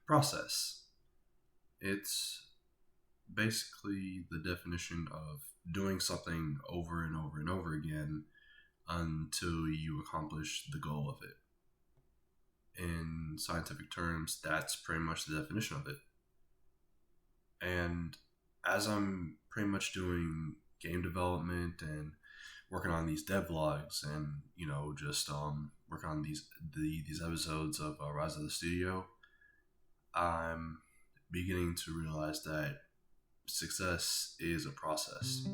Process. It's basically the definition of doing something over and over and over again until you accomplish the goal of it. In scientific terms, that's pretty much the definition of it. And as I'm pretty much doing game development and working on these devlogs and just working on these episodes of Rise of the Studio, I'm beginning to realize that success is a process.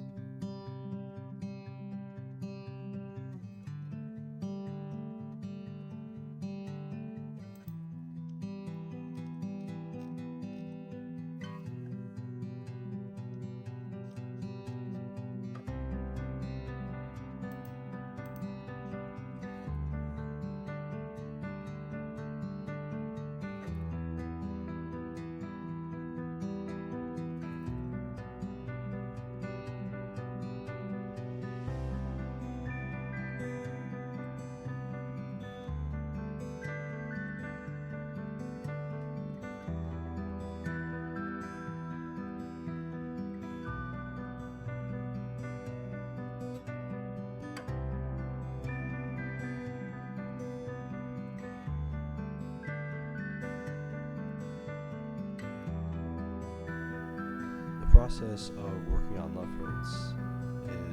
The process of working on Love Hurts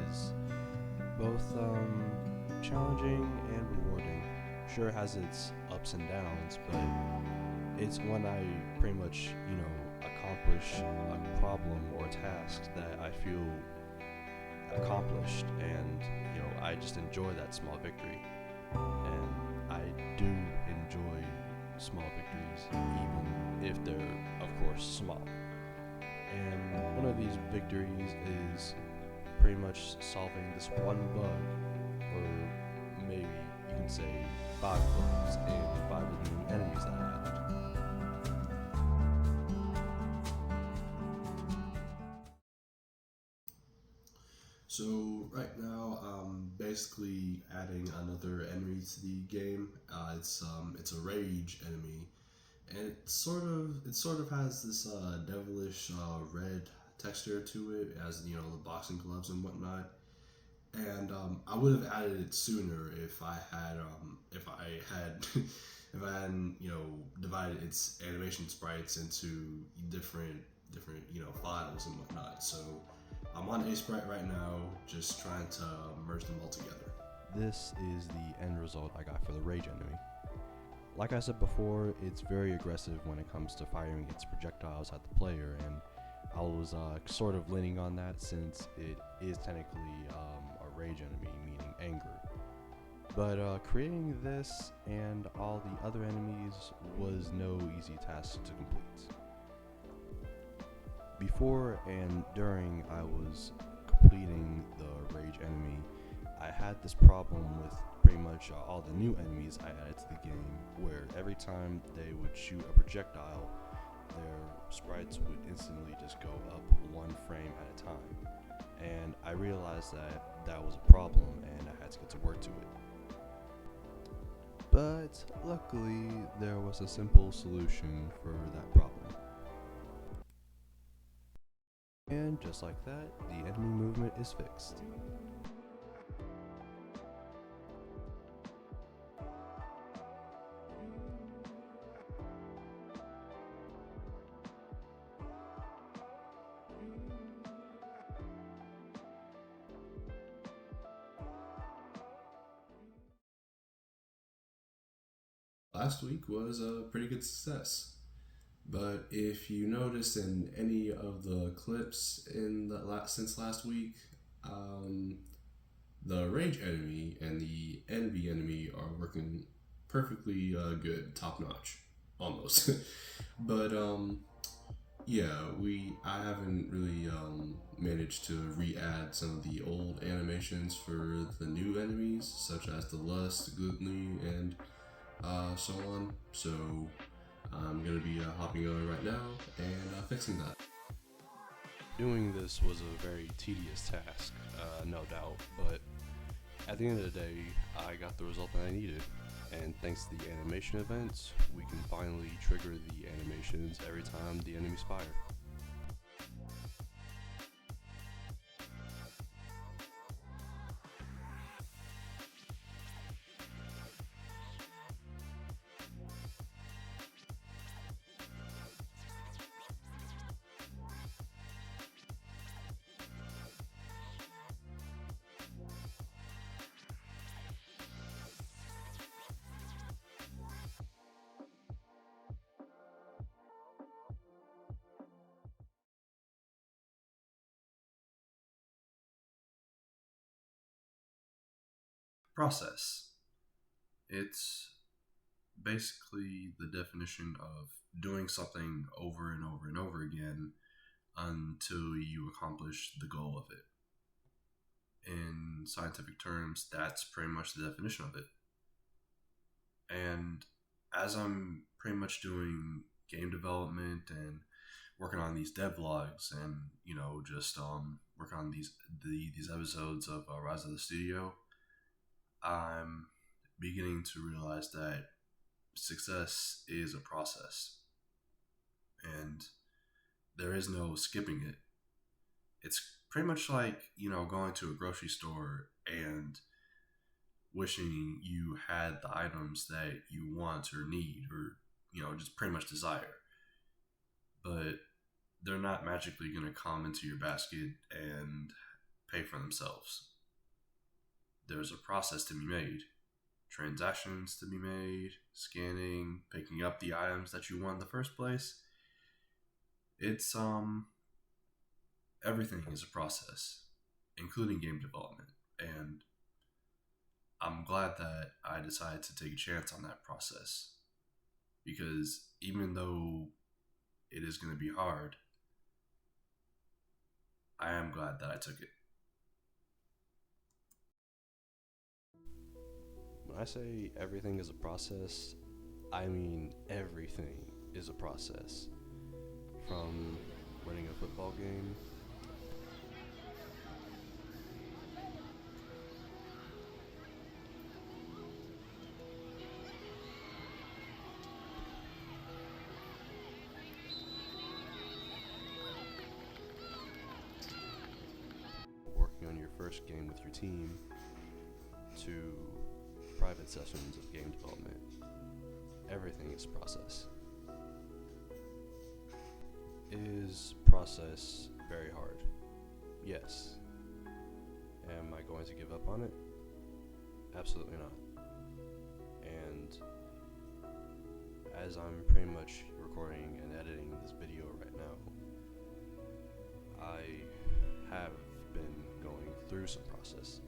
is both challenging and rewarding. Sure, it has its ups and downs, but it's when I pretty much, accomplish a problem or a task that I feel accomplished, and I just enjoy that small victory. And I do enjoy small victories, even if they're, of course, small. And one of these victories is pretty much solving this one bug, or maybe you can say 5 bugs in 5 of the new enemies that I added. So right now, I'm basically adding another enemy to the game. It's a rage enemy, and it sort of has this devilish red texture to it, as the boxing gloves and whatnot. And I would have added it sooner if I had if I hadn't divided its animation sprites into different files and whatnot. So I'm on A sprite right now, just trying to merge them all together. This is the end result I got for the rage enemy. Like I said before, it's very aggressive when it comes to firing its projectiles at the player, and I was sort of leaning on that since it is technically a rage enemy, meaning anger. But creating this and all the other enemies was no easy task to complete. Before and during I was completing the rage enemy, I had this problem with pretty much all the new enemies I added to the game, where every time they would shoot a projectile, their sprites would instantly just go up 1 frame at a time. And I realized that was a problem, and I had to get to work to it. But luckily, there was a simple solution for that problem. And just like that, the enemy movement is fixed. Last week was a pretty good success. But if you notice in any of the clips since last week, um, the rage enemy and the envy enemy are working perfectly good, top notch, almost. But yeah, I haven't really managed to re-add some of the old animations for the new enemies, such as the lust, gluttony, and so on. So I'm gonna be hopping over right now and fixing that. Doing this was a very tedious task, no doubt, but at the end of the day, I got the result that I needed. And thanks to the animation events, we can finally trigger the animations every time the enemies fire. Process. It's basically the definition of doing something over and over and over again until you accomplish the goal of it. In scientific terms, that's pretty much the definition of it. And as I'm pretty much doing game development and working on these devlogs and just working on these episodes of Rise of the Studio, I'm beginning to realize that success is a process and there is no skipping it. It's pretty much like, going to a grocery store and wishing you had the items that you want or need or, just pretty much desire. But they're not magically going to come into your basket and pay for themselves. There's a process to be made. Transactions to be made, scanning, picking up the items that you want in the first place. It's everything is a process, including game development. And I'm glad that I decided to take a chance on that process. Because even though it is going to be hard, I am glad that I took it. When I say everything is a process, I mean everything is a process. From winning a football game, working on your first game with your team, to private sessions of game development. Everything is process. Is process very hard? Yes. Am I going to give up on it? Absolutely not. And as I'm pretty much recording and editing this video right now, I have been going through some processes.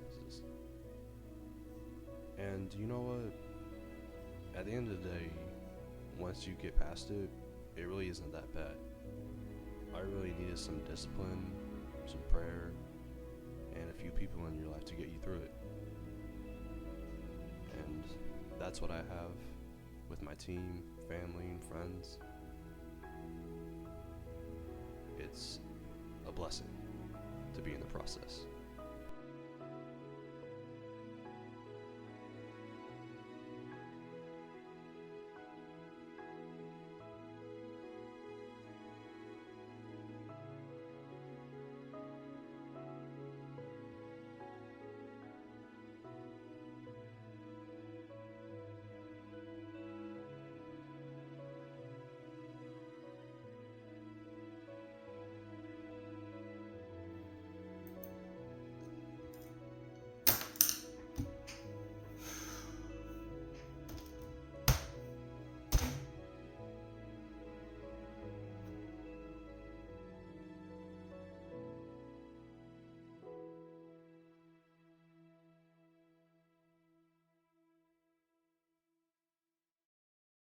And you know what? At the end of the day, once you get past it, it really isn't that bad. I really needed some discipline, some prayer, and a few people in your life to get you through it. And that's what I have with my team, family, and friends. It's a blessing to be in the process.